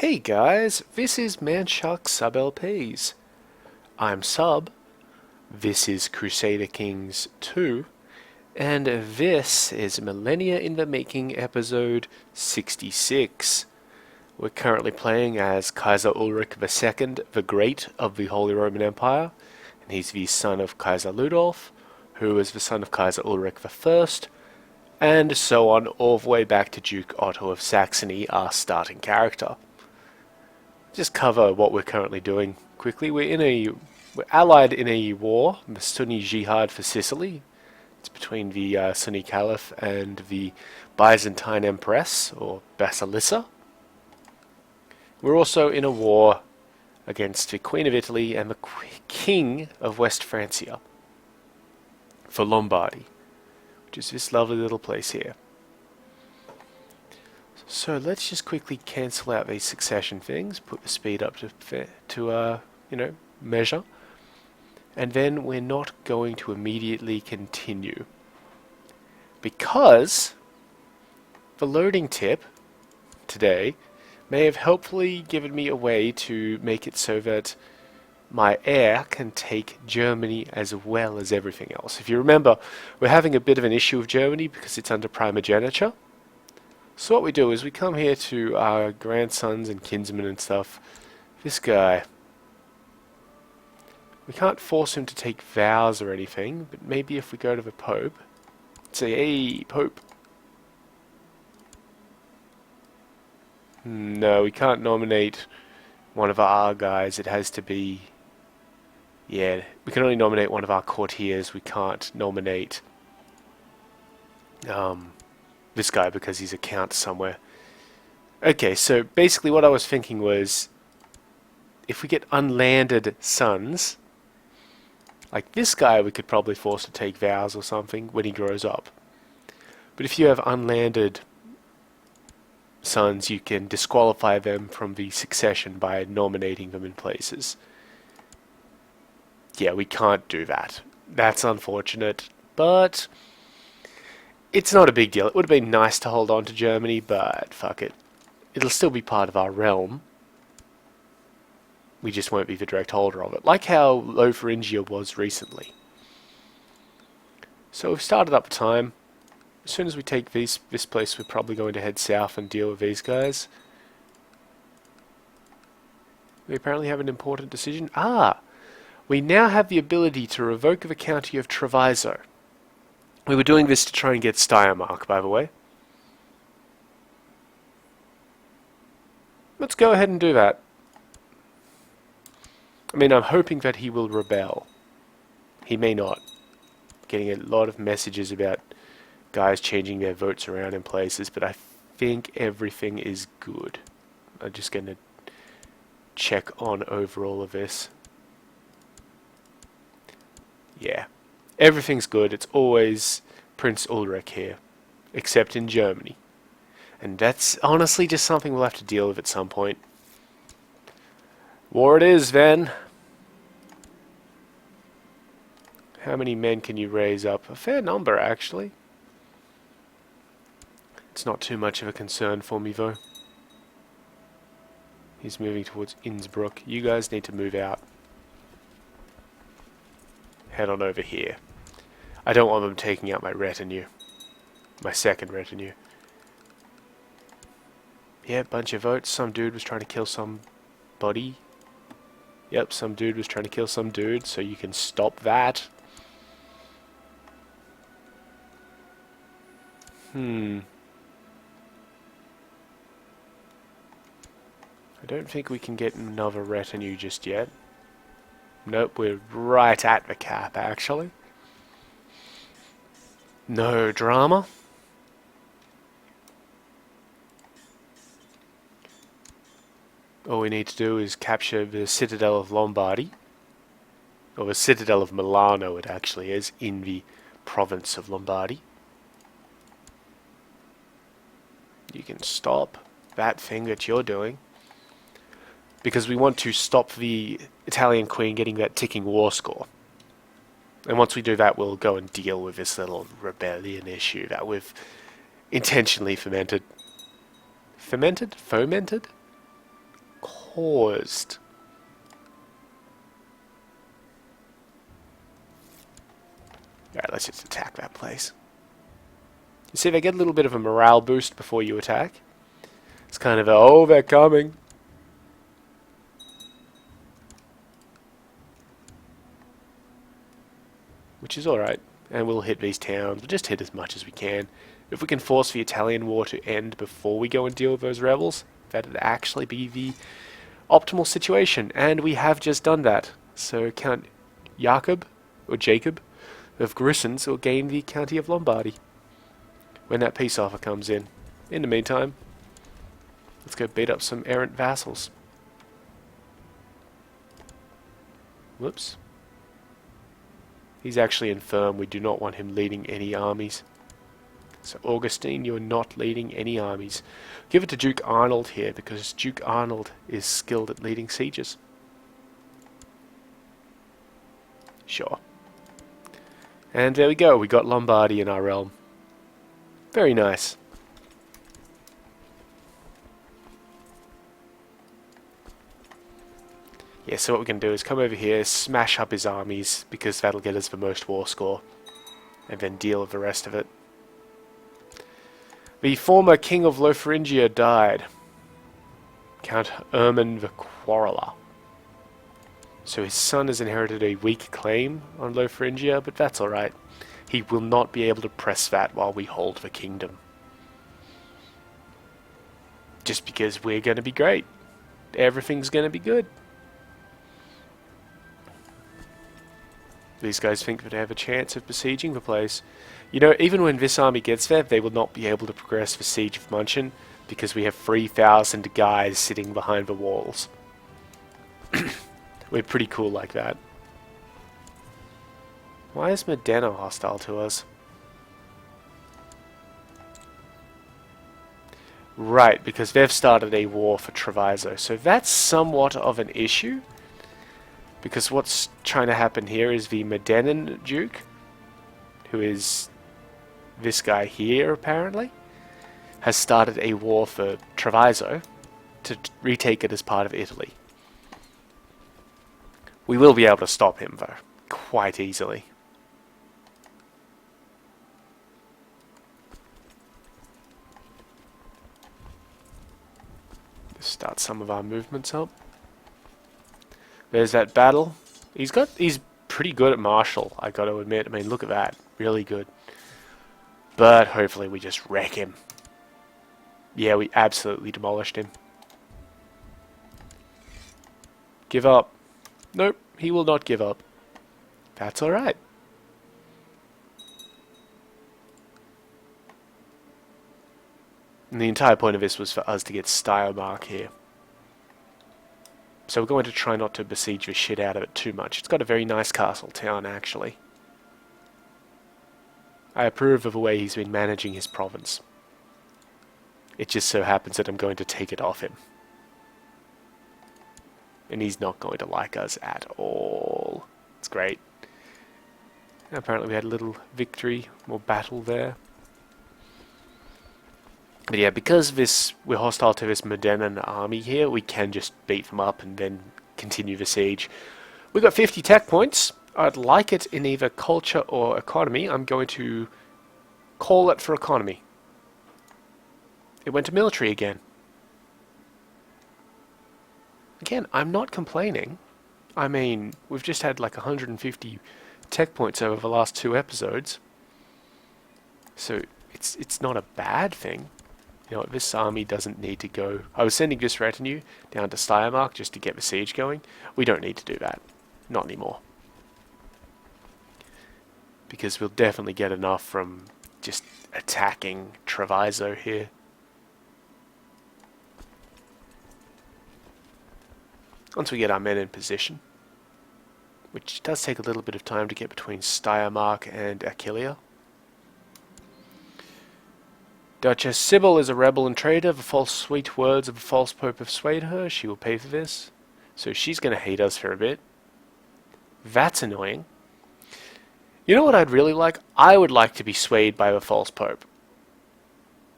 Hey guys, this is Manshark Sub LPs. I'm Sub, this is Crusader Kings II, and this is Millennia in the Making episode 66. We're currently playing as Kaiser Ulrich II, the Great of the Holy Roman Empire, and he's the son of Kaiser Ludolf, who is the son of Kaiser Ulrich I, and so on all the way back to Duke Otto of Saxony, our starting character. Just cover what we're currently doing quickly. We're allied in a war, the Sunni Jihad for Sicily. It's between the Sunni Caliph and the Byzantine Empress, or Basilissa. We're also in a war against the Queen of Italy and the King of West Francia for Lombardy, which is this lovely little place here. So let's just quickly cancel out these succession things, put the speed up to measure, and then we're not going to immediately continue because the loading tip today may have helpfully given me a way to make it so that my heir can take Germany as well as everything else. If you remember, we're having a bit of an issue with Germany because it's under primogeniture. So what we do is we come here to our grandsons and kinsmen and stuff. This guy, we can't force him to take vows or anything, but maybe if we go to the Pope, say, hey, Pope. No, we can't nominate one of our guys. It has to be, yeah, we can only nominate one of our courtiers. We can't nominate this guy because he's a count somewhere. Okay, so basically what I was thinking was, if we get unlanded sons, like this guy we could probably force to take vows or something when he grows up. But if you have unlanded sons, you can disqualify them from the succession by nominating them in places. Yeah, we can't do that. That's unfortunate, but it's not a big deal. It would have been nice to hold on to Germany, but fuck it. It'll still be part of our realm. We just won't be the direct holder of it, like how Lotharingia was recently. So we've started up time. As soon as we take this place, we're probably going to head south and deal with these guys. We apparently have an important decision. We now have the ability to revoke the county of Treviso. We were doing this to try and get Steiermark, by the way. Let's go ahead and do that. I mean, I'm hoping that he will rebel. He may not. Getting a lot of messages about guys changing their votes around in places, but I think everything is good. I'm just going to check on over all of this. Yeah. Everything's good. It's always Prince Ulrich here, except in Germany. And that's honestly just something we'll have to deal with at some point. War it is, then. How many men can you raise up? A fair number, actually. It's not too much of a concern for me, though. He's moving towards Innsbruck. You guys need to move out. Head on over here. I don't want them taking out my retinue. My second retinue. Yeah, bunch of votes. Some dude was trying to kill somebody. Yep, some dude was trying to kill some dude, so you can stop that. I don't think we can get another retinue just yet. Nope, we're right at the cap, actually. No drama. All we need to do is capture the citadel of Lombardy. Or the citadel of Milano, it actually is, in the province of Lombardy. You can stop that thing that you're doing, because we want to stop the Italian Queen getting that ticking war score. And once we do that, we'll go and deal with this little rebellion issue that we've intentionally fomented. Fomented? Fomented? paused. Alright, let's just attack that place. You see, they get a little bit of a morale boost before you attack. It's kind of a, oh, they're coming. Which is alright. And we'll hit these towns. We'll just hit as much as we can. If we can force the Italian war to end before we go and deal with those rebels, that'd actually be the optimal situation. And we have just done that. So Count Jacob of Grisons will gain the county of Lombardy when that peace offer comes in. In the meantime, let's go beat up some errant vassals. Whoops. He's actually infirm. We do not want him leading any armies. So Augustine, you're not leading any armies. Give it to Duke Arnold here, because Duke Arnold is skilled at leading sieges. Sure. And there we go. We got Lombardy in our realm. Very nice. Yeah, so what we can do is come over here, smash up his armies, because that'll get us the most war score, and then deal with the rest of it. The former king of Lotharingia died, Count Erman the Quarreler. So his son has inherited a weak claim on Lotharingia, but that's alright. He will not be able to press that while we hold the kingdom. Just because we're going to be great. Everything's going to be good. These guys think that they have a chance of besieging the place. You know, even when this army gets there, they will not be able to progress the siege of München, because we have 3,000 guys sitting behind the walls. We're pretty cool like that. Why is Modena hostile to us? Right, because they've started a war for Treviso. So that's somewhat of an issue. Because what's trying to happen here is the Modenan Duke, who is this guy here apparently, has started a war for Treviso to retake it as part of Italy. We will be able to stop him though, quite easily. Just start some of our movements up. There's that battle. He's pretty good at martial, I gotta admit. I mean, look at that. Really good. But hopefully we just wreck him. Yeah, we absolutely demolished him. Give up. Nope, he will not give up. That's alright. And the entire point of this was for us to get Steiermark here. So we're going to try not to besiege the shit out of it too much. It's got a very nice castle town, actually. I approve of the way he's been managing his province. It just so happens that I'm going to take it off him. And he's not going to like us at all. It's great. And apparently we had a little victory, more battle there. But yeah, because we're hostile to this Modenan army here, we can just beat them up and then continue the siege. We've got 50 tech points. I'd like it in either culture or economy. I'm going to call it for economy. It went to military again. Again, I'm not complaining. I mean, we've just had like 150 tech points over the last 2 episodes. So it's not a bad thing. You know, this army doesn't need to go... I was sending this retinue down to Steiermark just to get the siege going. We don't need to do that. Not anymore. Because we'll definitely get enough from just attacking Treviso here. Once we get our men in position. Which does take a little bit of time to get between Steiermark and Aquileia. Duchess Sybil is a rebel and traitor. The false sweet words of a false pope have swayed her. She will pay for this. So she's going to hate us for a bit. That's annoying. You know what I'd really like? I would like to be swayed by the false pope.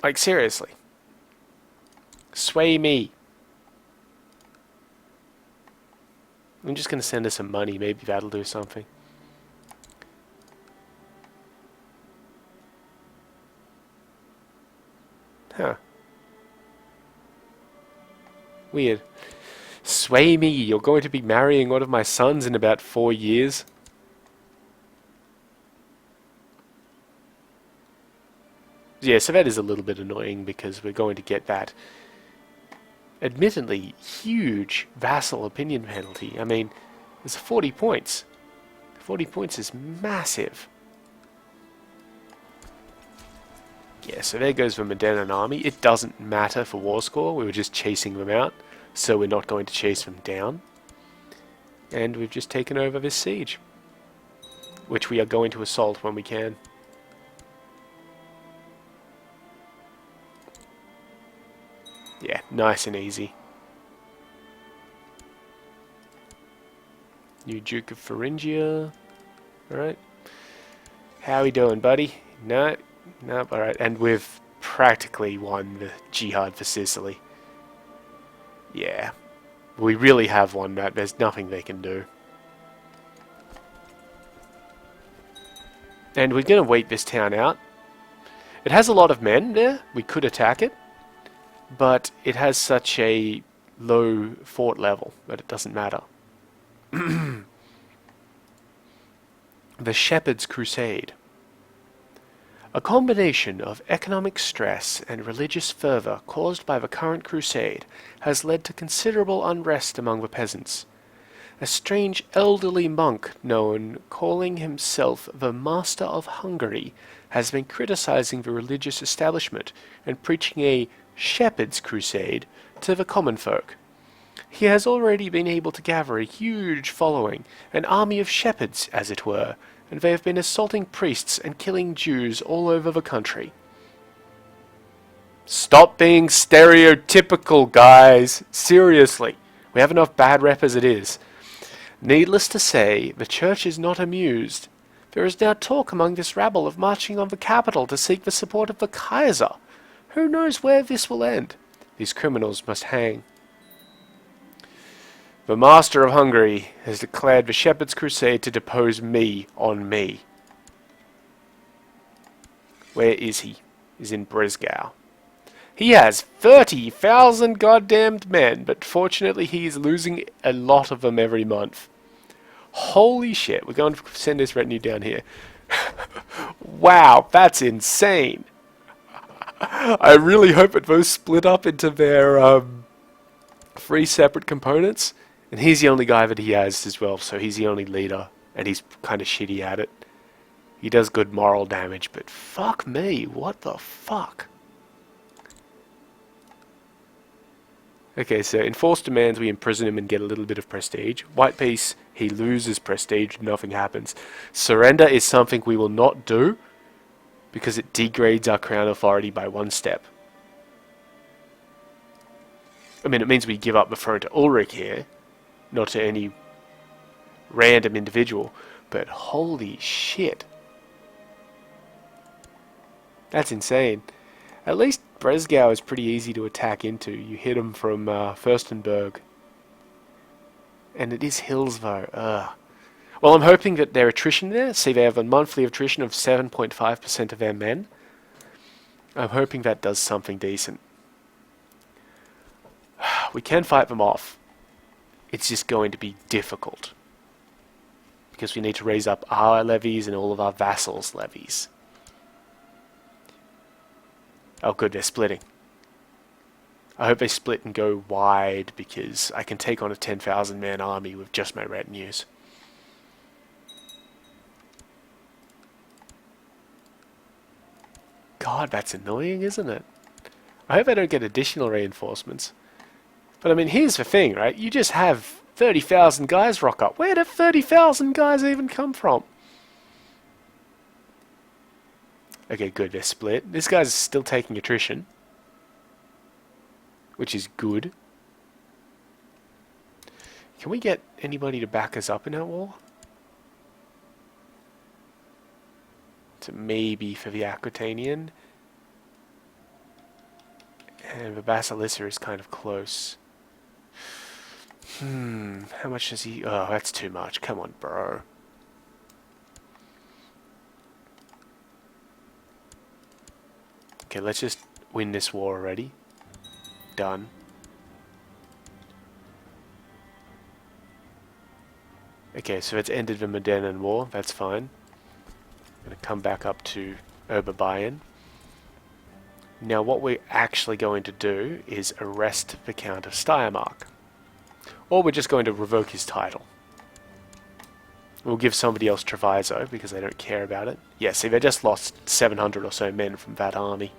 Like, seriously. Sway me. I'm just going to send her some money. Maybe that'll do something. Huh. Weird. Sway me, you're going to be marrying one of my sons in about 4 years. Yeah, so that is a little bit annoying because we're going to get that admittedly huge vassal opinion penalty. I mean, it's 40 points. 40 points is massive. Yeah, so there goes the Modena army. It doesn't matter for war score. We were just chasing them out, so we're not going to chase them down. And we've just taken over this siege, which we are going to assault when we can. Yeah, nice and easy. New Duke of Thuringia. Alright. How we doing, buddy? No, no, alright. And we've practically won the jihad for Sicily. Yeah. We really have won that. There's nothing they can do. And we're going to wait this town out. It has a lot of men there. We could attack it. But it has such a low fort level that it doesn't matter. The Shepherd's Crusade. A combination of economic stress and religious fervor caused by the current crusade has led to considerable unrest among the peasants. A strange elderly monk known calling himself the Master of Hungary has been criticizing the religious establishment and preaching a shepherd's crusade to the common folk. He has already been able to gather a huge following, an army of shepherds, as it were, and they have been assaulting priests and killing Jews all over the country. Stop being stereotypical, guys. Seriously. We have enough bad rep as it is. Needless to say, the church is not amused. There is now talk among this rabble of marching on the capital to seek the support of the Kaiser. Who knows where this will end? These criminals must hang. The Master of Hungary has declared the Shepherd's Crusade to depose me on me. Where is he? He's in Breslau. He has 30,000 goddamned men, but fortunately he's losing a lot of them every month. Holy shit, we're going to send this retinue down here. Wow, that's insane. I really hope that those split up into their 3 separate components. And he's the only guy that he has as well, so he's the only leader. And he's kind of shitty at it. He does good moral damage, but fuck me, what the fuck? Okay, so enforced demands, we imprison him and get a little bit of prestige. White peace, he loses prestige, nothing happens. Surrender is something we will not do, because it degrades our crown authority by 1 step. I mean, it means we give up the throne to Ulrich here, not to any random individual, but holy shit. That's insane. At least Breslau is pretty easy to attack into. You hit them from Fürstenberg. And it is hills though. Well, I'm hoping that their attrition there, see they have a monthly attrition of 7.5% of their men. I'm hoping that does something decent. We can fight them off. It's just going to be difficult. Because we need to raise up our levies and all of our vassals' levies. Oh good, they're splitting. I hope they split and go wide, because I can take on a 10,000 man army with just my retinues. God, that's annoying, isn't it? I hope I don't get additional reinforcements. But I mean, here's the thing, right? You just have 30,000 guys rock up. Where did 30,000 guys even come from? Okay, good, they're split. This guy's still taking attrition, which is good. Can we get anybody to back us up in our war? So maybe for the Aquitanian. And the Basilissa is kind of close. How much does he... Oh, that's too much. Come on, bro. Okay, let's just win this war already. Done. Okay, so it's ended the Modena War. That's fine. I'm going to come back up to Oberbayern. Now what we're actually going to do is arrest the Count of Steiermark. Or we're just going to revoke his title. We'll give somebody else Treviso because they don't care about it. Yeah, see, they just lost 700 or so men from that army.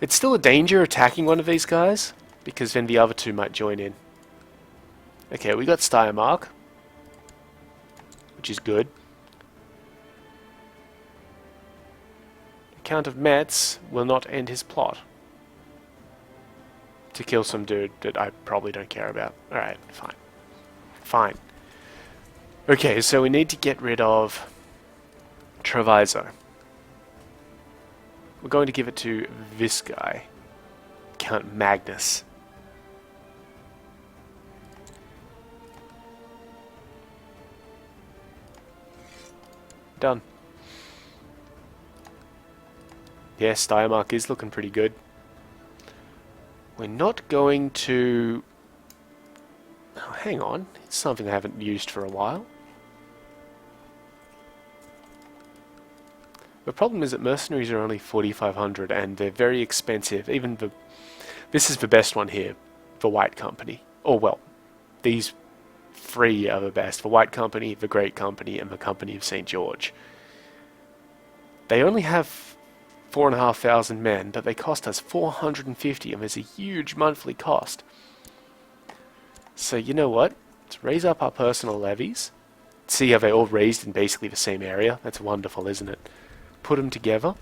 It's still a danger attacking one of these guys, because then the other two might join in. Okay, we got Steiermark, which is good. The Count of Metz will not end his plot to kill some dude that I probably don't care about. Alright, fine. Fine. Okay, so we need to get rid of Treviso. We're going to give it to this guy, Count Magnus. Done. Yeah, Steiermark is looking pretty good. We're not going to... Oh, hang on, it's something I haven't used for a while. The problem is that mercenaries are only 4,500 and they're very expensive. Even the... This is the best one here, the White Company. Or, well, these three are the best. The White Company, the Great Company, and the Company of St. George. They only have 4,500 men, but they cost us 450, and there's a huge monthly cost. So, you know what? Let's raise up our personal levies. See how they're all raised in basically the same area? That's wonderful, isn't it? Put them together.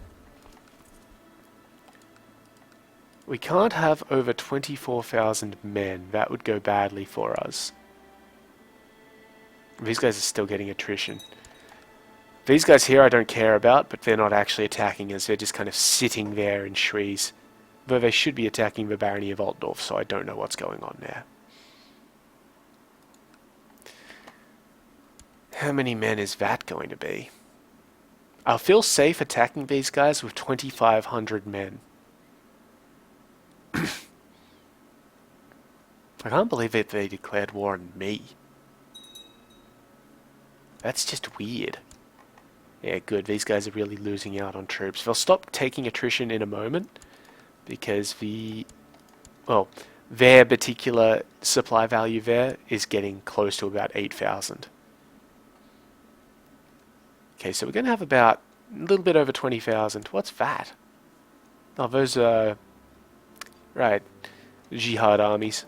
We can't have over 24,000 men. That would go badly for us. These guys are still getting attrition. These guys here I don't care about, but they're not actually attacking us. They're just kind of sitting there in Schwyz. Though they should be attacking the Barony of Altdorf, so I don't know what's going on there. How many men is that going to be? I'll feel safe attacking these guys with 2,500 men. I can't believe that they declared war on me. That's just weird. Yeah, good. These guys are really losing out on troops. They'll stop taking attrition in a moment because their particular supply value there is getting close to about 8,000. Okay, so we're going to have about a little bit over 20,000. What's that? Oh, those are... Right. Jihad armies.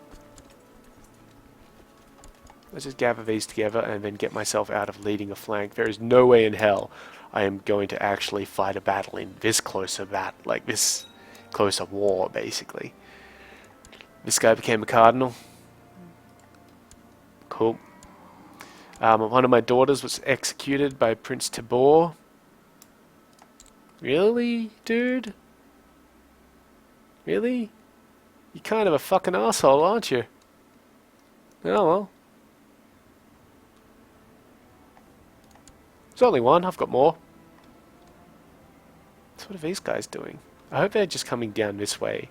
Let's just gather these together and then get myself out of leading a flank. There is no way in hell I am going to actually fight a battle in this close of that, like this close of war, basically. This guy became a cardinal. Cool. One of my daughters was executed by Prince Tibor. Really, dude? Really? You're kind of a fucking asshole, aren't you? Oh well. There's only one, I've got more. So what are these guys doing? I hope they're just coming down this way,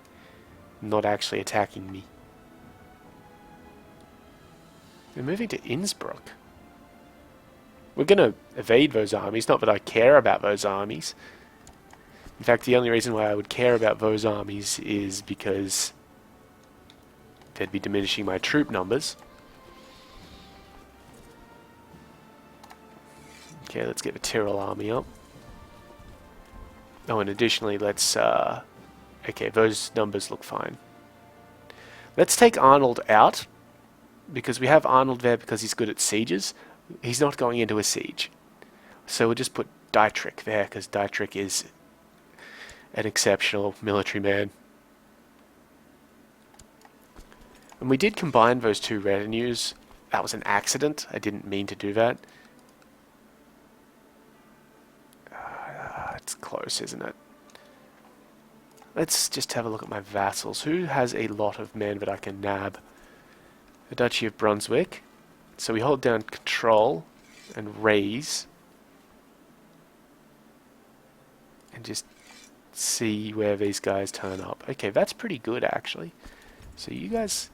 not actually attacking me. They're moving to Innsbruck. We're going to evade those armies, not that I care about those armies. In fact, the only reason why I would care about those armies is because they'd be diminishing my troop numbers. Okay, let's get the Tyrol army up. Oh, and additionally, let's... okay, those numbers look fine. Let's take Arnold out, because we have Arnold there because he's good at sieges. He's not going into a siege. So we'll just put Dietrich there, because Dietrich is an exceptional military man. And we did combine those two retinues. That was an accident. I didn't mean to do that. It's close, isn't it? Let's just have a look at my vassals. Who has a lot of men that I can nab? the Duchy of Brunswick. So we hold down Control and raise. And just see where these guys turn up. Okay, that's pretty good actually. So you guys...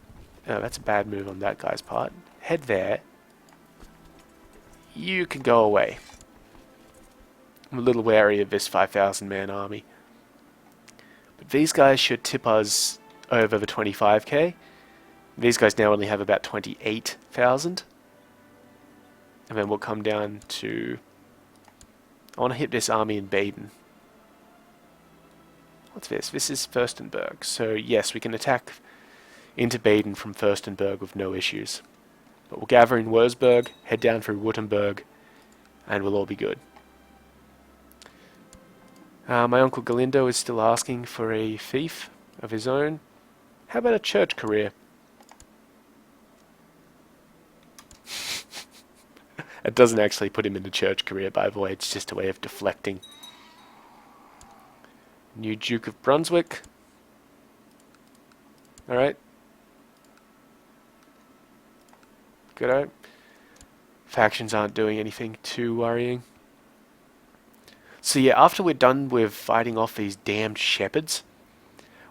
Oh, that's a bad move on that guy's part. Head there. You can go away. I'm a little wary of this 5,000 man army. But these guys should tip us over the 25k. These guys now only have about 28,000. And then we'll come down to... I want to hit this army in Baden. What's this? This is Fürstenberg. So yes, we can attack into Baden from Fürstenberg with no issues. But we'll gather in Wurzburg, head down through Württemberg, and we'll all be good. My uncle Galindo is still asking for a fief of his own. How about a church career? It doesn't actually put him in the church career, by the way, it's just a way of deflecting. New Duke of Brunswick. Alright. Good. Factions aren't doing anything too worrying. So yeah, after we're done with fighting off these damned shepherds,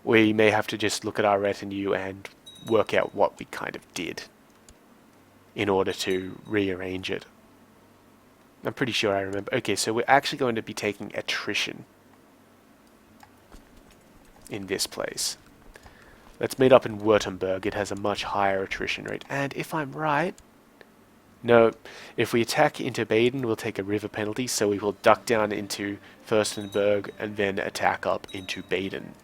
we may have to just look at our retinue and work out what we kind of did in order to rearrange it. I'm pretty sure I remember. Okay, so we're actually going to be taking attrition in this place. Let's meet up in Württemberg. It has a much higher attrition rate. And if I'm right... No, if we attack into Baden, we'll take a river penalty, so we will duck down into Fürstenberg and then attack up into Baden.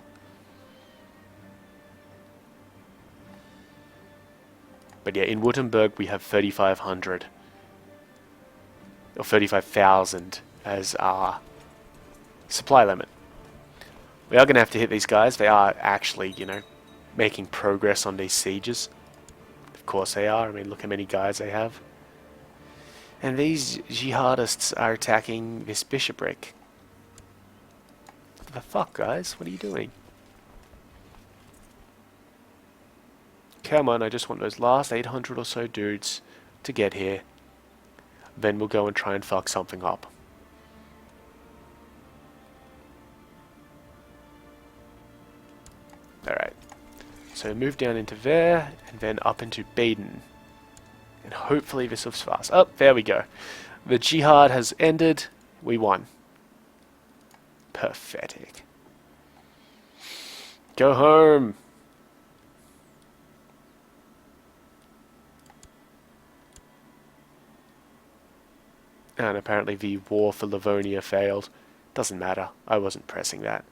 But yeah, in Württemberg we have 3,500. Or 35,000 as our supply limit. We are going to have to hit these guys. They are actually, you know, making progress on these sieges. Of course they are. I mean, look how many guys they have. And these jihadists are attacking this bishopric. What the fuck, guys? What are you doing? Come on, I just want those last 800 or so dudes to get here. Then we'll go and try and fuck something up. Alright. So move down into there, and then up into Baden. And hopefully this was fast. Oh, there we go. The jihad has ended. We won. Pathetic. Go home. And apparently the war for Livonia failed. Doesn't matter. I wasn't pressing that.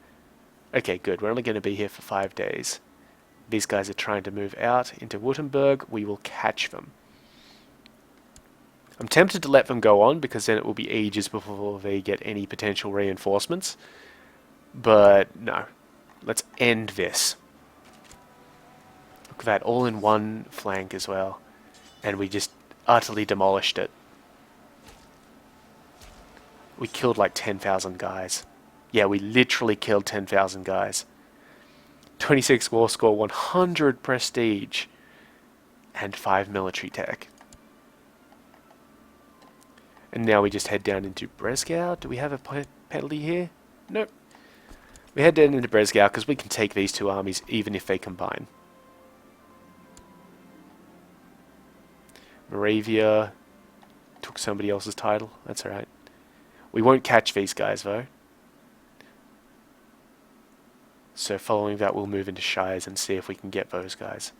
Okay, good. We're only going to be here for 5 days. These guys are trying to move out into Württemberg. We will catch them. I'm tempted to let them go on, because then it will be ages before they get any potential reinforcements. But no. Let's end this. Look at that, all in one flank as well. And we just utterly demolished it. We killed like 10,000 guys. Yeah, we literally killed 10,000 guys. 26 war score, 100 prestige, and 5 military tech. And now we just head down into Bresgau. Do we have a penalty here? Nope. We head down into Bresgau because we can take these two armies even if they combine. Moravia took somebody else's title. That's alright. We won't catch these guys though. So following that we'll move into Shires and see if we can get those guys.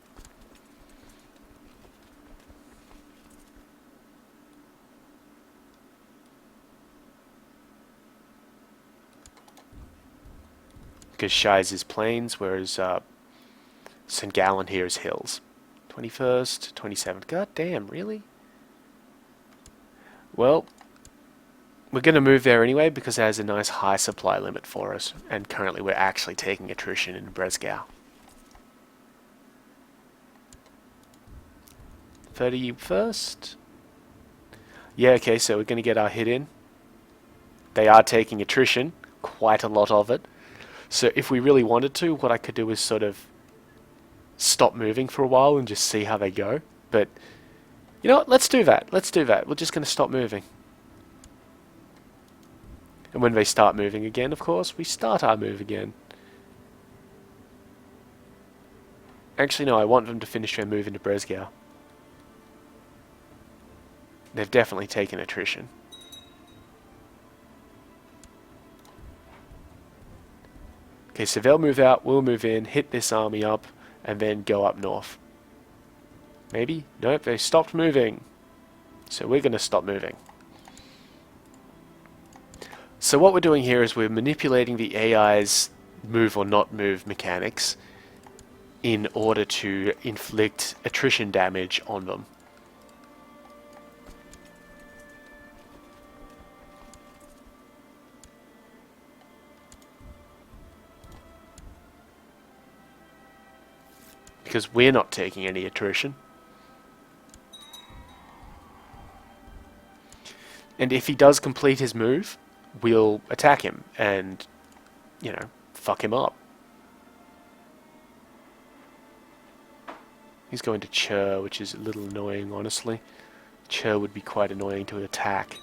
Because Shires is plains, whereas St. Gallen here is hills. 21st, 27th. God damn, really? Well, we're going to move there anyway because it has a nice high supply limit for us. And currently we're actually taking attrition in Bresgau. 31st? Yeah, okay, so we're going to get our hit in. They are taking attrition, quite a lot of it. So if we really wanted to, what I could do is sort of stop moving for a while and just see how they go. but you know what? Let's do that. Let's do that. We're just going to stop moving. And when they start moving again, of course, we start our move again. Actually, no, I want them to finish their move into Bresgau. They've definitely taken attrition. Okay, so they'll move out, we'll move in, hit this army up, and then go up north. Maybe? Nope, they stopped moving. So we're going to stop moving. So what we're doing here is we're manipulating the AI's move or not move mechanics in order to inflict attrition damage on them. Because we're not taking any attrition. And if he does complete his move, we'll attack him and, you know, fuck him up. He's going to Chur, which is a little annoying, honestly. Chur would be quite annoying to attack.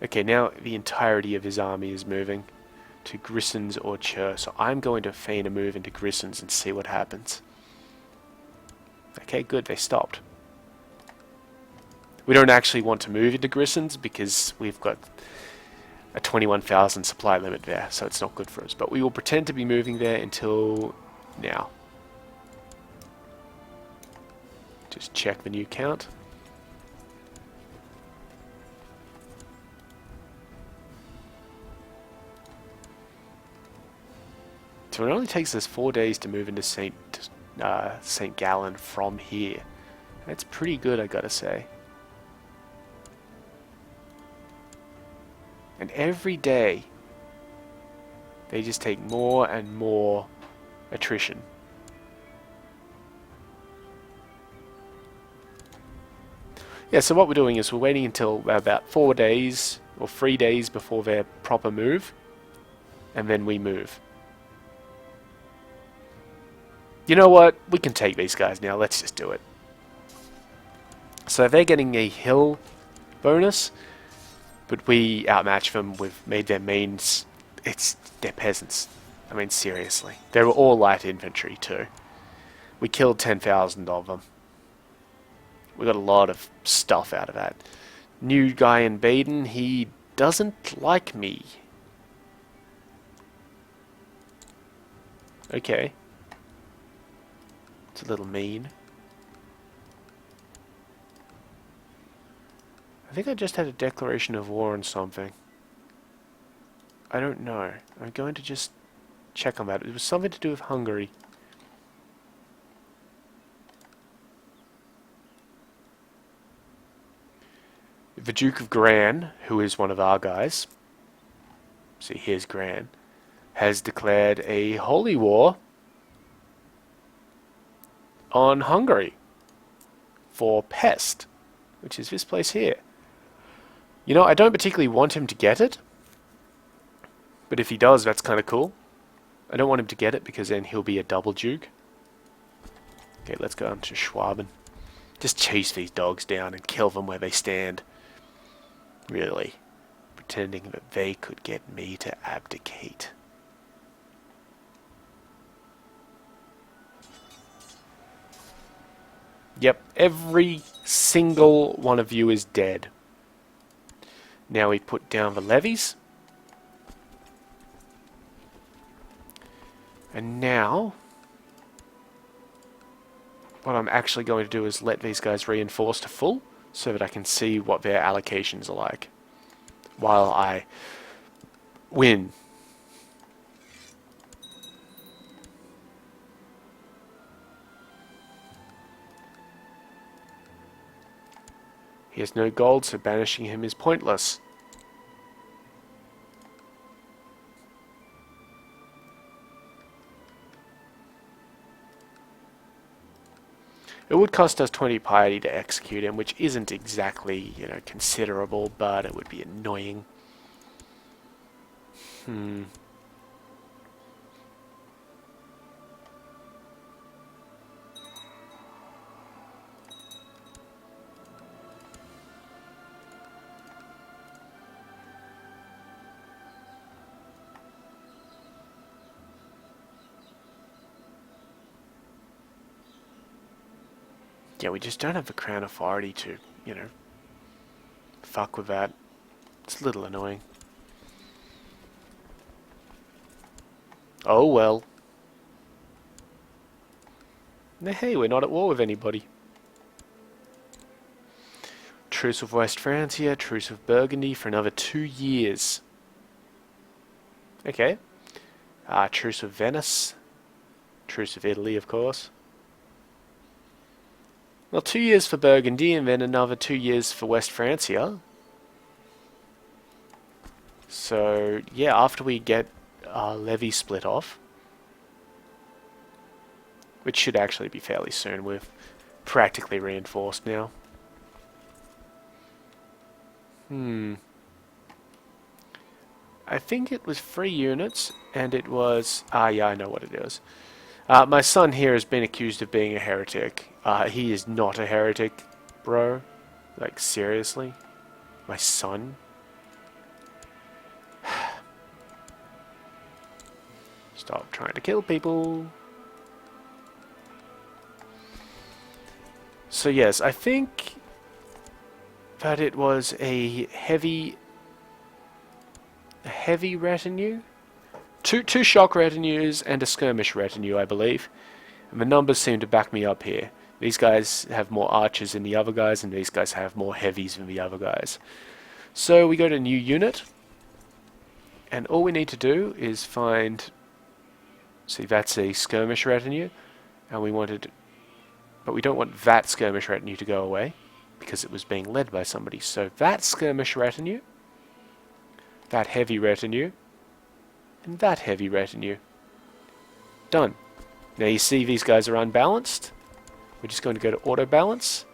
Okay, now the entirety of his army is moving to Grissons or Chur, so I'm going to feign a move into Grissons and see what happens. Okay, good, they stopped. We don't actually want to move into Grissons because we've got a 21,000 supply limit there, so it's not good for us. But we will pretend to be moving there until now. Just check the new count. So it only takes us 4 days to move into St. Gallen from here. That's pretty good, I gotta say. And every day, they just take more and more attrition. Yeah, so what we're doing is we're waiting until about 4 days or 3 days before their proper move, and then we move. You know what? We can take these guys now. Let's just do it. So they're getting a hill bonus, but we outmatch them. We've made their mains. They're peasants. I mean, seriously. They were all light infantry too. We killed 10,000 of them. We got a lot of stuff out of that. New guy in Baden, he doesn't like me. Okay. It's a little mean. I think I just had a declaration of war on something. I don't know. I'm going to just check on that. It was something to do with Hungary. The Duke of Gran, who is one of our guys, see here's Gran, has declared a holy war on Hungary for Pest, which is this place here. You know, I don't particularly want him to get it, but if he does, that's kind of cool. I don't want him to get it because then he'll be a double duke. Okay, let's go on to Schwaben. Just chase these dogs down and kill them where they stand. Really, pretending that they could get me to abdicate. Yep, every single one of you is dead. Now we put down the levies. And now, what I'm actually going to do is let these guys reinforce to full, so that I can see what their allocations are like, while I win. He has no gold, so banishing him is pointless. It would cost us 20 piety to execute him, which isn't exactly, considerable, but it would be annoying. Yeah, we just don't have the crown authority to, fuck with that. It's a little annoying. Oh well. Hey, we're not at war with anybody. Truce of West Francia, Truce of Burgundy for another 2 years. Okay. Truce of Venice. Truce of Italy, of course. Well, 2 years for Burgundy and then another 2 years for West Francia. So, yeah, after we get our levy split off, which should actually be fairly soon, we're practically reinforced now. I think it was 3 units, and it was... yeah, I know what it is. My son here has been accused of being a heretic. He is not a heretic, bro. Like, seriously? My son? Stop trying to kill people. So yes, I think that it was a heavy retinue. Two shock retinues and a skirmish retinue, I believe. And the numbers seem to back me up here. These guys have more archers than the other guys, and these guys have more heavies than the other guys. So we go to new unit, and all we need to do is find... See, that's a skirmish retinue, and we wanted... But we don't want that skirmish retinue to go away, because it was being led by somebody. So that skirmish retinue, that heavy retinue, and that heavy retinue. Done. Now you see these guys are unbalanced. We're just going to go to auto balance.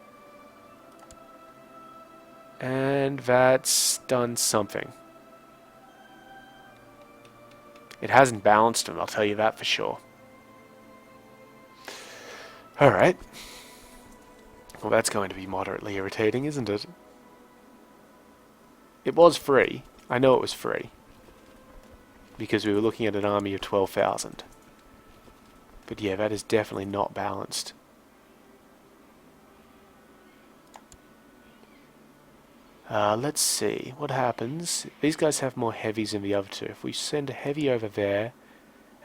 And that's done something. It hasn't balanced them, I'll tell you that for sure. Alright. Well, that's going to be moderately irritating, isn't it? It was free. I know it was free. Because we were looking at an army of 12,000. But yeah, that is definitely not balanced. Let's see. What happens? These guys have more heavies than the other two. If we send a heavy over there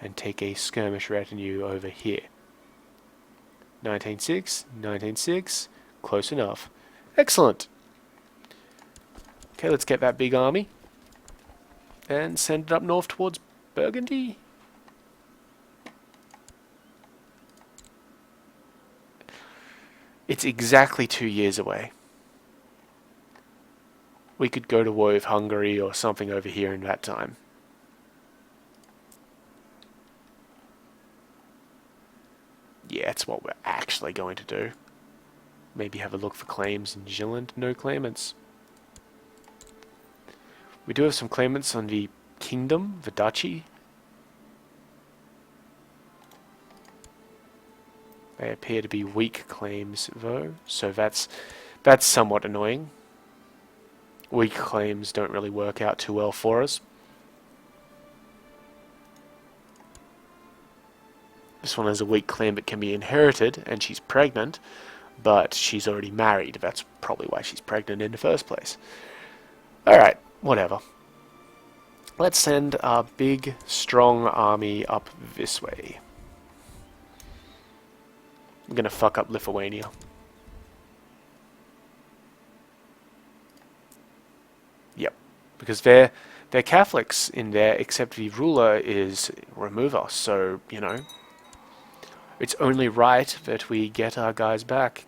and take a skirmish retinue over here. 19.6, 19.6. Close enough. Excellent. Okay, let's get that big army. And send it up north towards Burgundy. It's exactly 2 years away. We could go to war with Hungary or something over here in that time. Yeah, that's what we're actually going to do. Maybe have a look for claims in Zealand. No claimants. We do have some claimants on the kingdom, the duchy. They appear to be weak claims, though, so that's somewhat annoying. Weak claims don't really work out too well for us. This one has a weak claim that can be inherited, and she's pregnant, but she's already married. That's probably why she's pregnant in the first place. Alright, whatever. Let's send our big, strong army up this way. I'm gonna fuck up Lithuania. Yep, because they're Catholics in there, except the ruler is remover, so, it's only right that we get our guys back.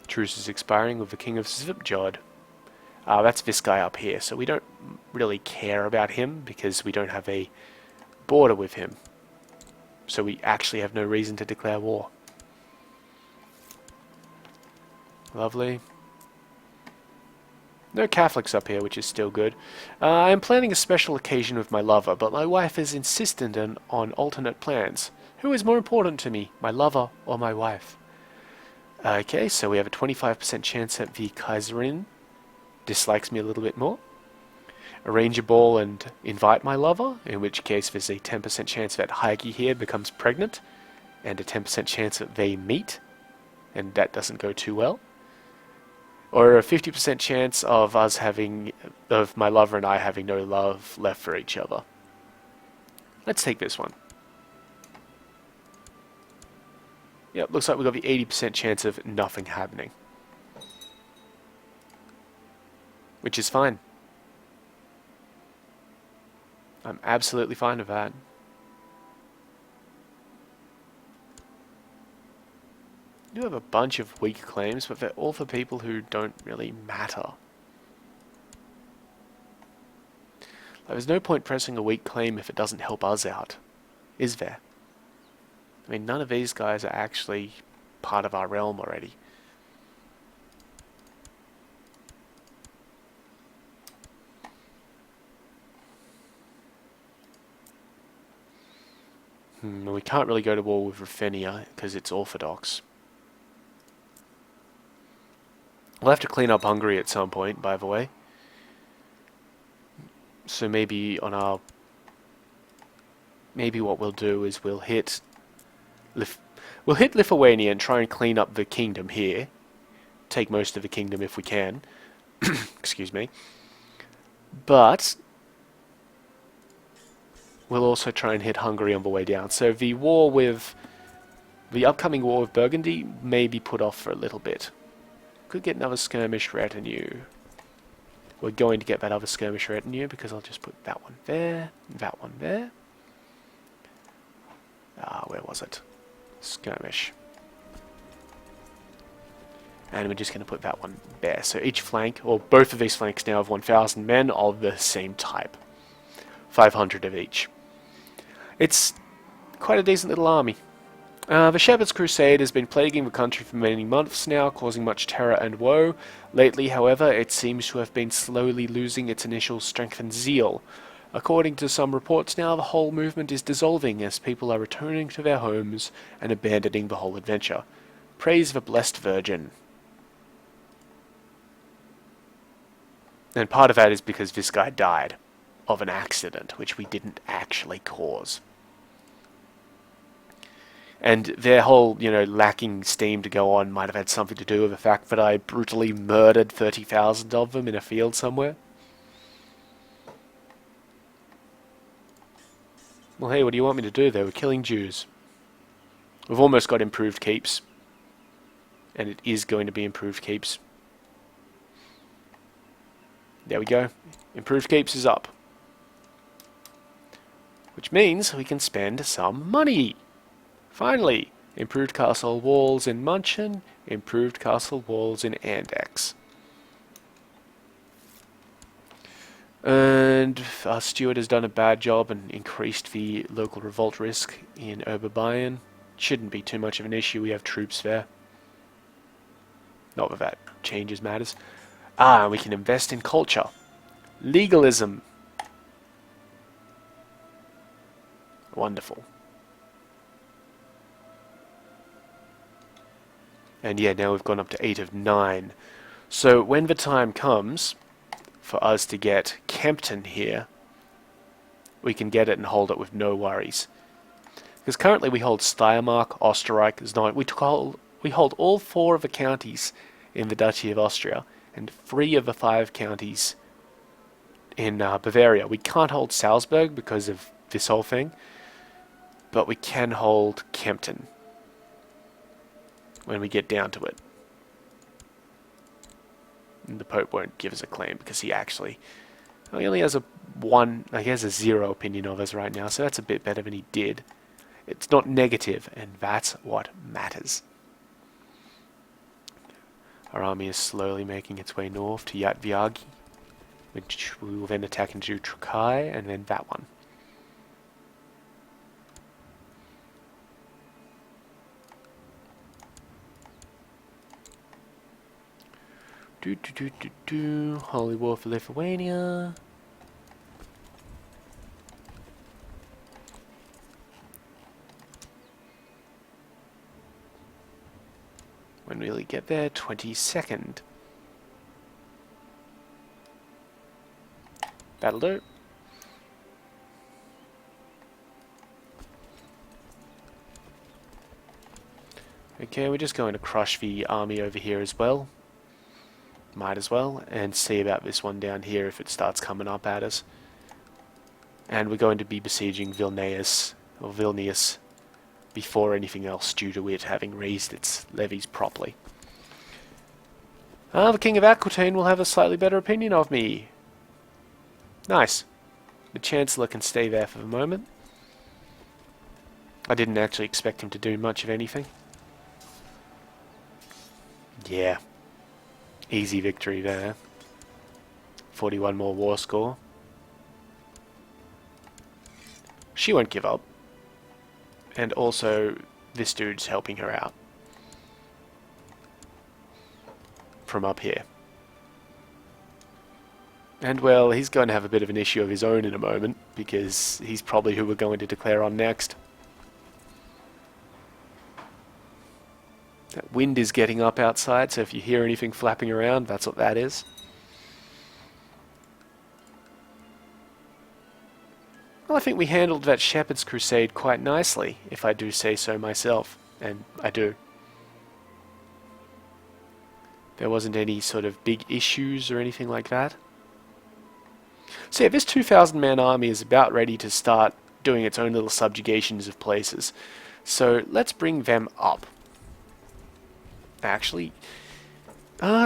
Truce is expiring with the King of Svipjod. That's this guy up here, so we don't really care about him because we don't have a border with him. so we actually have no reason to declare war. Lovely. No Catholics up here, which is still good. I am planning a special occasion with my lover, but my wife is insistent on alternate plans. Who is more important to me, my lover or my wife? Okay, so we have a 25% chance that the Kaiserin dislikes me a little bit more. Arrange a ball and invite my lover, in which case there's a 10% chance that Heike here becomes pregnant, and a 10% chance that they meet, and that doesn't go too well. Or a 50% chance of of my lover and I having no love left for each other. Let's take this one. Yep, looks like we've got the 80% chance of nothing happening. Which is fine. I'm absolutely fine with that. I do have a bunch of weak claims, but they're all for people who don't really matter. Like, there's no point pressing a weak claim if it doesn't help us out, is there? I mean, none of these guys are actually part of our realm already. We can't really go to war with Ruthenia because it's Orthodox. We'll have to clean up Hungary at some point, by the way. So maybe on our... Maybe what we'll do is we'll hit Lithuania and try and clean up the kingdom here. Take most of the kingdom if we can. Excuse me. But we'll also try and hit Hungary on the way down. So the upcoming war with Burgundy may be put off for a little bit. Could get another skirmish retinue. We're going to get that other skirmish retinue because I'll just put that one there, that one there. Where was it? Skirmish. And we're just going to put that one there. So each flank, or both of these flanks now have 1,000 men of the same type. 500 of each. It's quite a decent little army. The Shepherd's Crusade has been plaguing the country for many months now, causing much terror and woe. Lately, however, it seems to have been slowly losing its initial strength and zeal. According to some reports now, the whole movement is dissolving as people are returning to their homes and abandoning the whole adventure. Praise the Blessed Virgin. And part of that is because this guy died of an accident, which we didn't actually cause. And their whole, lacking steam to go on might have had something to do with the fact that I brutally murdered 30,000 of them in a field somewhere. Well, hey, what do you want me to do? They were killing Jews. We've almost got improved keeps. And it is going to be improved keeps. There we go. Improved keeps is up. Which means we can spend some money. Finally, improved castle walls in Munchen, improved castle walls in Andex. And our steward has done a bad job and increased the local revolt risk in Oberbayern. Shouldn't be too much of an issue, we have troops there. Not that that changes matters. We can invest in culture. Legalism. Wonderful. And yeah, now we've gone up to 8 of 9. So when the time comes for us to get Kempten here, we can get it and hold it with no worries. Because currently we hold Steiermark, Österreich, Znaun. We hold all 4 of the counties in the Duchy of Austria and 3 of the 5 counties in Bavaria. We can't hold Salzburg because of this whole thing, but we can hold Kempten when we get down to it. And the Pope won't give us a claim because he only has he has a 0 opinion of us right now, so that's a bit better than he did. It's not negative, and that's what matters. Our army is slowly making its way north to Yatviagi, which we will then attack into Trukai, and then that one. Holy War for Lithuania. When will we get there? 22nd. That'll do. Okay, we're just going to crush the army over here as well. Might as well, and see about this one down here if it starts coming up at us. And we're going to be besieging Vilnius, or Vilnius, before anything else due to it having raised its levies properly. The King of Aquitaine will have a slightly better opinion of me. Nice. The Chancellor can stay there for the moment. I didn't actually expect him to do much of anything. Yeah. Easy victory there. 41 more war score. She won't give up. And also, this dude's helping her out. From up here. And well, he's going to have a bit of an issue of his own in a moment, because he's probably who we're going to declare on next. That wind is getting up outside, so if you hear anything flapping around, that's what that is. Well, I think we handled that Shepherd's Crusade quite nicely, if I do say so myself, and I do. There wasn't any sort of big issues or anything like that. So yeah, this 2,000-man army is about ready to start doing its own little subjugations of places. So let's bring them up. Actually,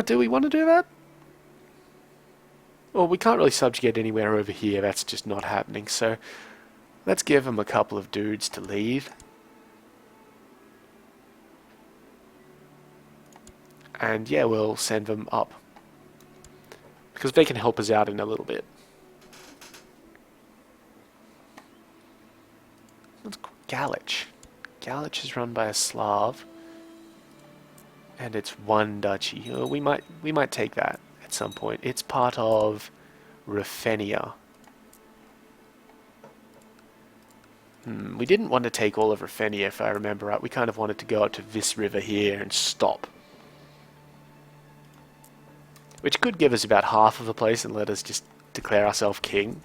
do we want to do that? Well, we can't really subjugate anywhere over here, that's just not happening, so let's give them a couple of dudes to leave. And yeah, we'll send them up. Because they can help us out in a little bit. What's Galich? Galich is run by a Slav. And it's one duchy. We might take that at some point. It's part of Ruthenia. We didn't want to take all of Ruthenia, if I remember right. We kind of wanted to go up to this river here and stop. Which could give us about half of the place and let us just declare ourselves king,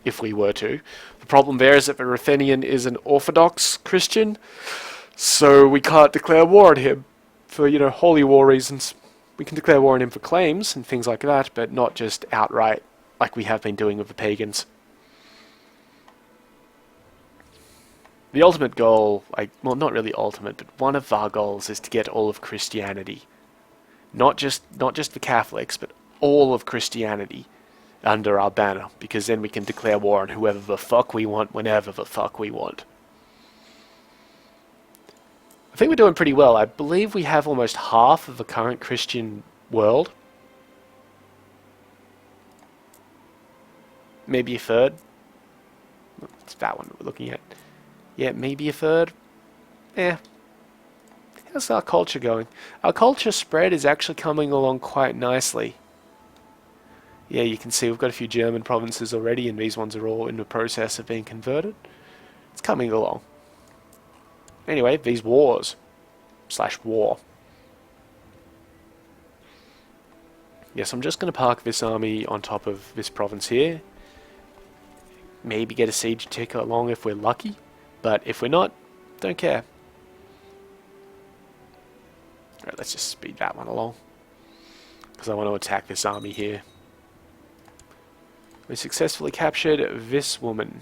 if we were to. The problem there is that the Ruthenian is an Orthodox Christian, so we can't declare war on him. For, you know, holy war reasons. We can declare war on him for claims and things like that, but not just outright like we have been doing with the pagans. The ultimate goal, well, not really ultimate, but one of our goals is to get all of Christianity. Not just the Catholics, but all of Christianity under our banner, because then we can declare war on whoever the fuck we want, whenever the fuck we want. I think we're doing pretty well. I believe we have almost half of the current Christian world. Maybe a third. It's that one we're looking at. Yeah, maybe a third. How's our culture going? Our culture spread is actually coming along quite nicely. Yeah, you can see we've got a few German provinces already, and these ones are all in the process of being converted. It's coming along. Anyway, these wars. /war. Yes, I'm just going to park this army on top of this province here. Maybe get a siege ticker along if we're lucky. But if we're not, don't care. Alright, let's just speed that one along. Because I want to attack this army here. We successfully captured this woman.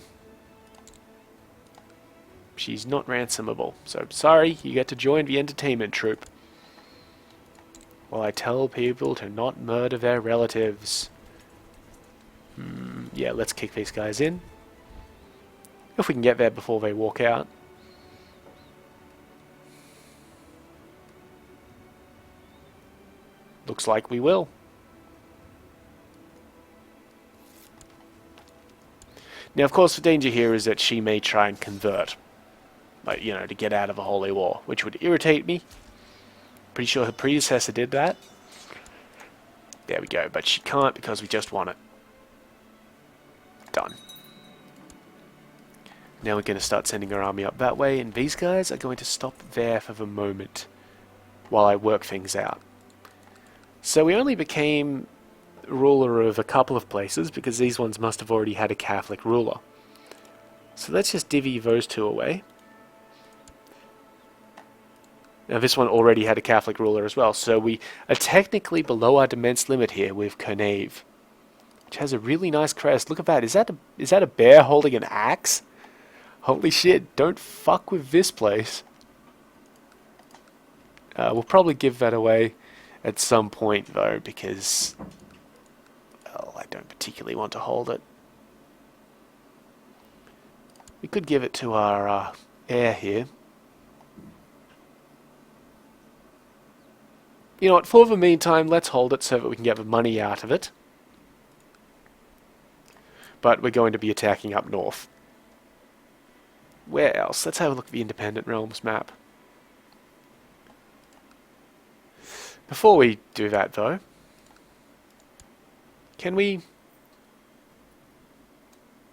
She's not ransomable, so sorry, you get to join the entertainment troupe. While I tell people to not murder their relatives. Yeah, let's kick these guys in. If we can get there before they walk out. Looks like we will. Now, of course, the danger here is that she may try and convert. Like, you know, to get out of a holy war, which would irritate me. Pretty sure her predecessor did that. There we go, but she can't because we just won it. Done. Now we're going to start sending our army up that way, and these guys are going to stop there for the moment while I work things out. So we only became ruler of a couple of places because these ones must have already had a Catholic ruler. So let's just divvy those two away. Now this one already had a Catholic ruler as well, so we are technically below our Demesne limit here with Carnave, which has a really nice crest. Look at that. Is that a bear holding an axe? Holy shit, don't fuck with this place. We'll probably give that away at some point though, because well, I don't particularly want to hold it. We could give it to our heir here. You know what, for the meantime, let's hold it so that we can get the money out of it. But we're going to be attacking up north. Where else? Let's have a look at the Independent Realms map. Before we do that, though, can we...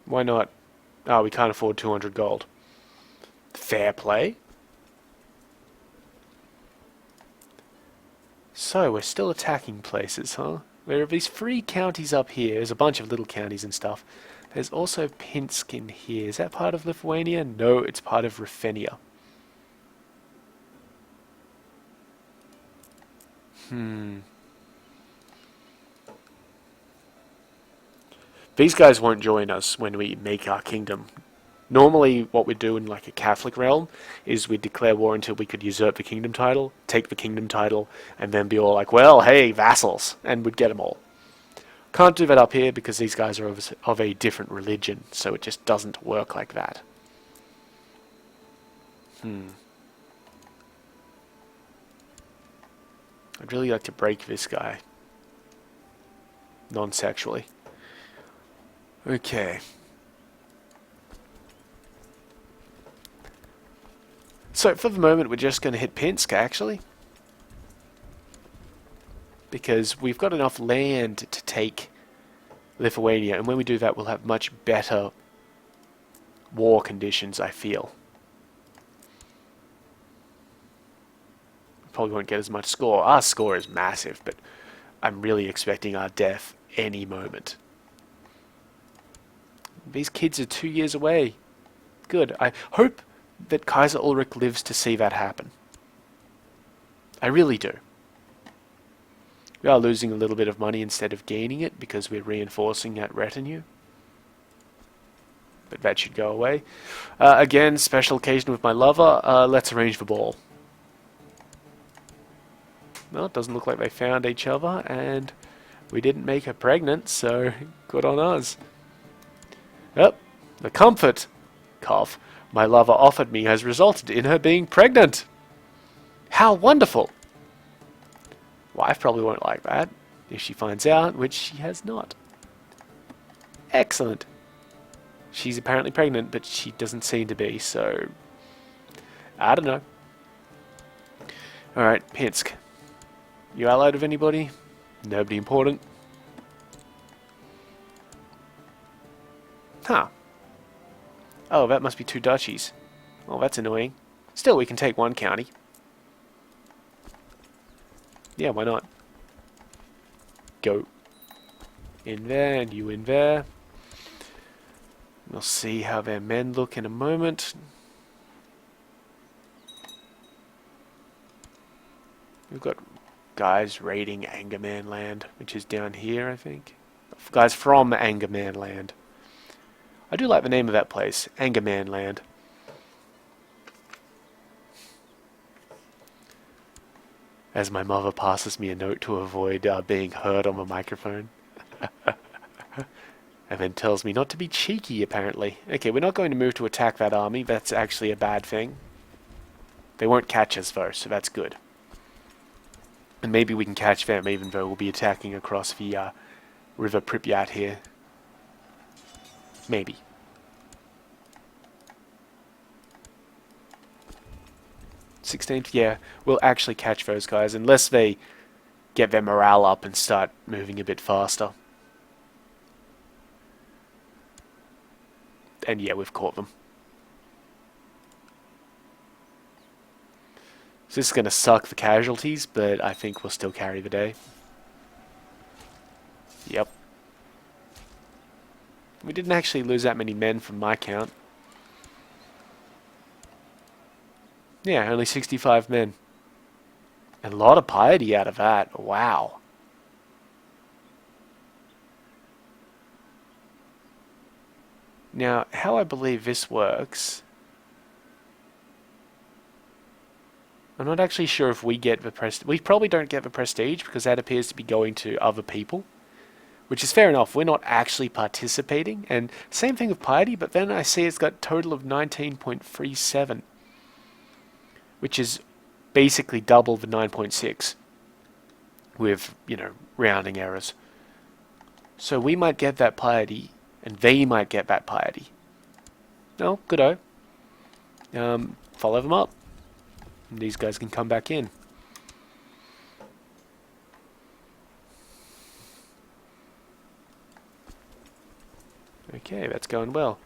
Why not? Oh, we can't afford 200 gold. Fair play. So, we're still attacking places, huh? There are these 3 counties up here. There's a bunch of little counties and stuff. There's also Pinsk in here. Is that part of Lithuania? No, it's part of Ruthenia. These guys won't join us when we make our kingdom. Normally, what we do in like a Catholic realm is we declare war until we could usurp the kingdom title, take the kingdom title, and then be all like, well, hey, vassals, and we'd get them all. Can't do that up here because these guys are of a different religion, so it just doesn't work like that. I'd really like to break this guy. Non-sexually. Okay. So for the moment we're just going to hit Pinsk actually. Because we've got enough land to take Lithuania, and when we do that we'll have much better war conditions, I feel. Probably won't get as much score. Our score is massive, but I'm really expecting our death any moment. These kids are 2 years away. Good. I hope that Kaiser Ulrich lives to see that happen. I really do. We are losing a little bit of money instead of gaining it because we're reinforcing that retinue. But that should go away. Again, special occasion with my lover. Let's arrange the ball. Well, it doesn't look like they found each other, and we didn't make her pregnant, so good on us. Yep, the comfort, cough, my lover offered me has resulted in her being pregnant. How wonderful! Wife probably won't like that, if she finds out, which she has not. Excellent. She's apparently pregnant, but she doesn't seem to be, so... I don't know. Alright, Pinsk. You allied with anybody? Nobody important? Huh. Oh, that must be 2 duchies. Oh, that's annoying. Still, we can take 1 county. Yeah, why not? Go. In there, and you in there. We'll see how their men look in a moment. We've got guys raiding Angerman land, which is down here, I think. Guys from Angerman land. I do like the name of that place, Angerman land. As my mother passes me a note to avoid being heard on the microphone. And then tells me not to be cheeky, apparently. Okay, we're not going to move to attack that army. That's actually a bad thing. They won't catch us, though, so that's good. And maybe we can catch them, even though we'll be attacking across the River Pripyat here. Maybe. '16th, yeah, we'll actually catch those guys, unless they get their morale up and start moving a bit faster. And yeah, we've caught them. So this is going to suck for casualties, but I think we'll still carry the day. Yep. We didn't actually lose that many men from my count. Yeah, only 65 men. And a lot of piety out of that. Wow. Now, how I believe this works... I'm not actually sure if we get the prestige. We probably don't get the prestige because that appears to be going to other people. Which is fair enough. We're not actually participating. And same thing with piety, but then I see it's got a total of 19.37. Which is basically double the 9.6. With, you know, rounding errors. So we might get that piety, and they might get that piety. No, good-o. Follow them up. And these guys can come back in. Okay, that's going well.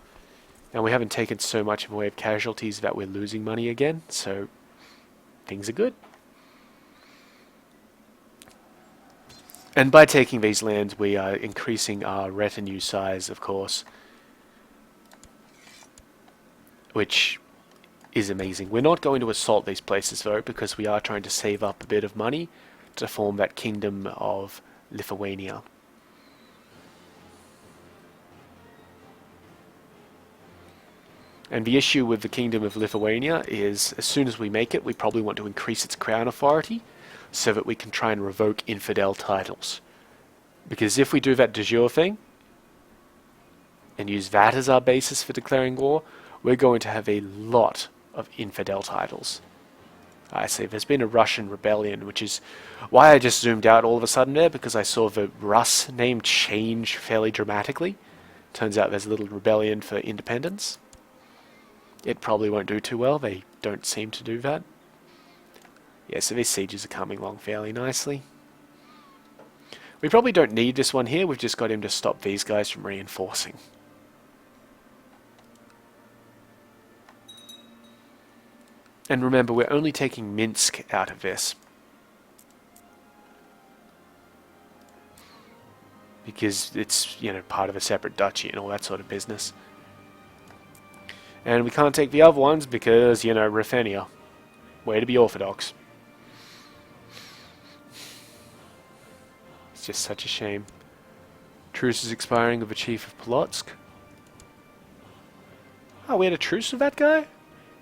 And we haven't taken so much in the way of casualties that we're losing money again, so things are good. And by taking these lands, we are increasing our retinue size, of course. Which is amazing. We're not going to assault these places though, because we are trying to save up a bit of money to form that kingdom of Lithuania. And the issue with the kingdom of Lithuania is, as soon as we make it, we probably want to increase its crown authority so that we can try and revoke infidel titles. Because if we do that de jure thing and use that as our basis for declaring war, we're going to have a lot of infidel titles. I see, there's been a Russian rebellion, which is why I just zoomed out all of a sudden there, because I saw the Rus name change fairly dramatically. Turns out there's a little rebellion for independence. It probably won't do too well, they don't seem to do that. Yeah, so these sieges are coming along fairly nicely. We probably don't need this one here, we've just got him to stop these guys from reinforcing. And remember, we're only taking Minsk out of this. Because it's, you know, part of a separate duchy and all that sort of business. And we can't take the other ones because, you know, Ruthenia. Way to be orthodox. It's just such a shame. Truce is expiring with the chief of Polotsk. Oh, we had a truce with that guy?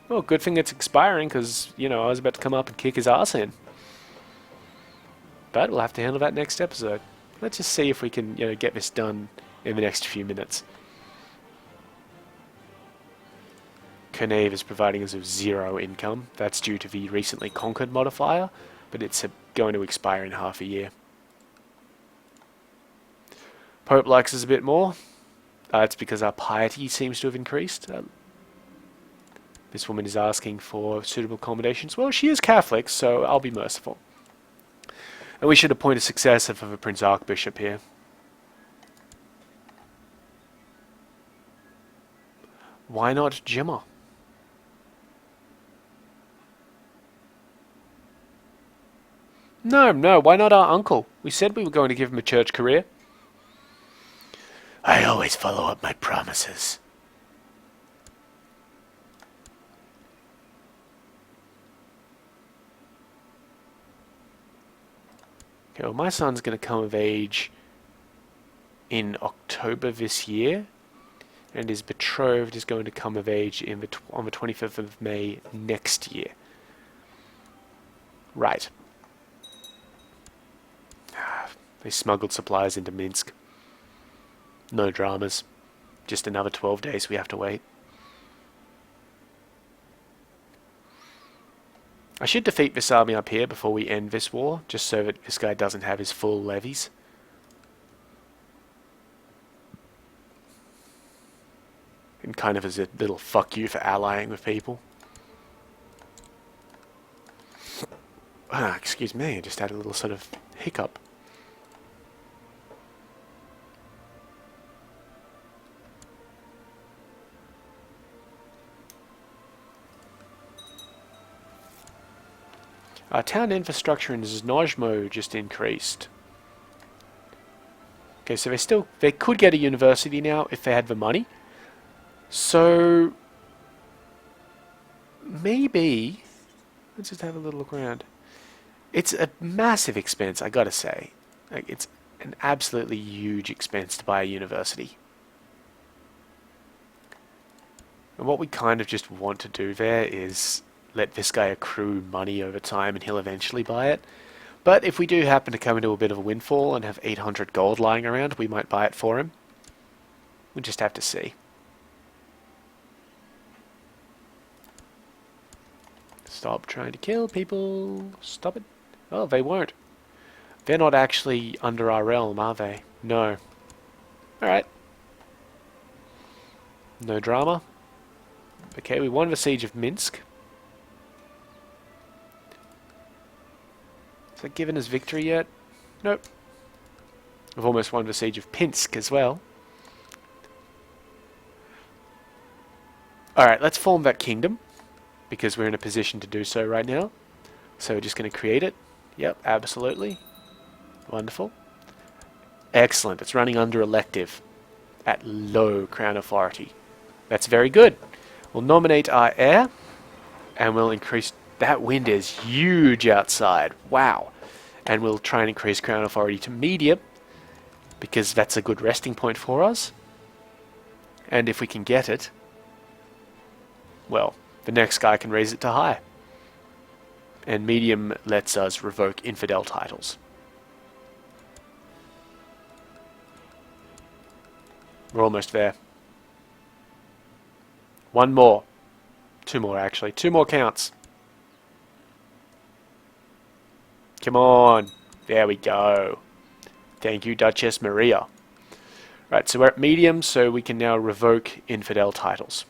Well, good thing it's expiring, because, you know, I was about to come up and kick his ass in. But we'll have to handle that next episode. Let's just see if we can, you know, get this done in the next few minutes. Konave is providing us with 0 income. That's due to the recently conquered modifier, but it's going to expire in half a year. Pope likes us a bit more. It's because our piety seems to have increased. This woman is asking for suitable accommodations. Well, she is Catholic, so I'll be merciful. And we should appoint a successor for the Prince Archbishop here. Why not Jimmer? No, why not our uncle? We said we were going to give him a church career. I always follow up my promises. Okay, well, my son's going to come of age in October this year, and his betrothed is going to come of age on the 25th of May next year. Right. They smuggled supplies into Minsk. No dramas. Just another 12 days we have to wait. I should defeat this army up here before we end this war, just so that this guy doesn't have his full levies. And kind of as a little fuck you for allying with people. Excuse me, I just had a little sort of hiccup. Our town infrastructure in Znojmo just increased. Okay, so they could get a university now if they had the money. So maybe let's just have a little look around. It's a massive expense, I gotta say. Like, it's an absolutely huge expense to buy a university. And what we kind of just want to do there is let this guy accrue money over time and he'll eventually buy it. But if we do happen to come into a bit of a windfall and have 800 gold lying around, we might buy it for him. We'll just have to see. Stop trying to kill people. Stop it. Oh, they won't. They're not actually under our realm, are they? No. Alright. No drama. Okay, we won the siege of Minsk. Has that given us victory yet? Nope. We've almost won the siege of Pinsk as well. Alright, let's form that kingdom, because we're in a position to do so right now. So we're just going to create it. Yep, absolutely. Wonderful. Excellent. It's running under elective at low crown authority. That's very good. We'll nominate our heir, and we'll increase... That wind is huge outside. Wow. And we'll try and increase crown authority to medium, because that's a good resting point for us. And if we can get it, well, the next guy can raise it to high. And medium lets us revoke infidel titles. We're almost there. One more. Two more, actually. Two more counts. Come on. There we go. Thank you, Duchess Maria. Right, so we're at medium, so we can now revoke infidel titles.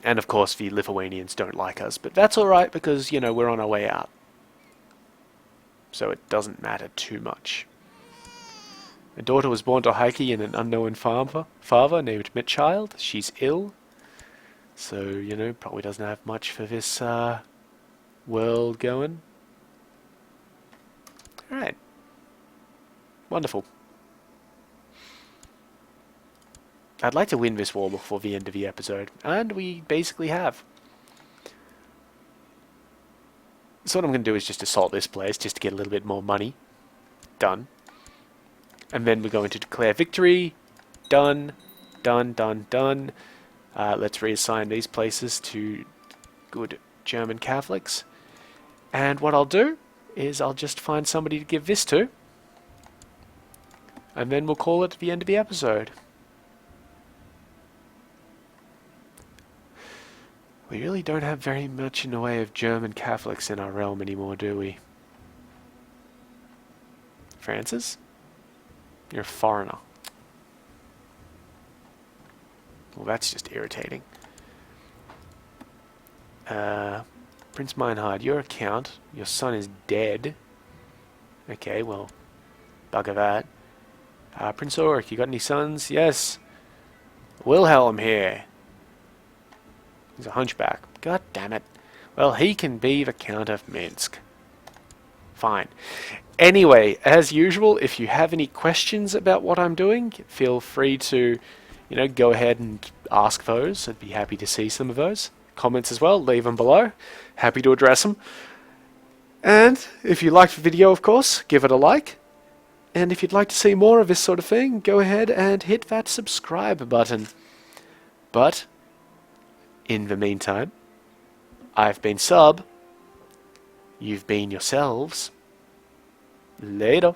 And of course the Lithuanians don't like us, but that's alright because, you know, we're on our way out. So it doesn't matter too much. A daughter was born to Heike and an unknown father named Mitchild. She's ill. So, you know, probably doesn't have much for this world going. Alright. Wonderful. I'd like to win this war before the end of the episode, and we basically have. So what I'm going to do is just assault this place, just to get a little bit more money. Done. And then we're going to declare victory. Done. Done, done, done. Let's reassign these places to good German Catholics. And what I'll do is I'll just find somebody to give this to. And then we'll call it the end of the episode. We really don't have very much in the way of German Catholics in our realm anymore, do we? Francis? You're a foreigner. Well, that's just irritating. Prince Meinhard, you're a count. Your son is dead. Okay, well, bugger that. Prince Ulrich, you got any sons? Yes. Wilhelm here. He's a hunchback. God damn it. Well, he can be the Count of Minsk. Fine. Anyway, as usual, if you have any questions about what I'm doing, feel free to, you know, go ahead and ask those. I'd be happy to see some of those. Comments as well, leave them below. Happy to address them. And if you liked the video, of course, give it a like. And if you'd like to see more of this sort of thing, go ahead and hit that subscribe button. But in the meantime, I've been Sub. You've been yourselves. Later.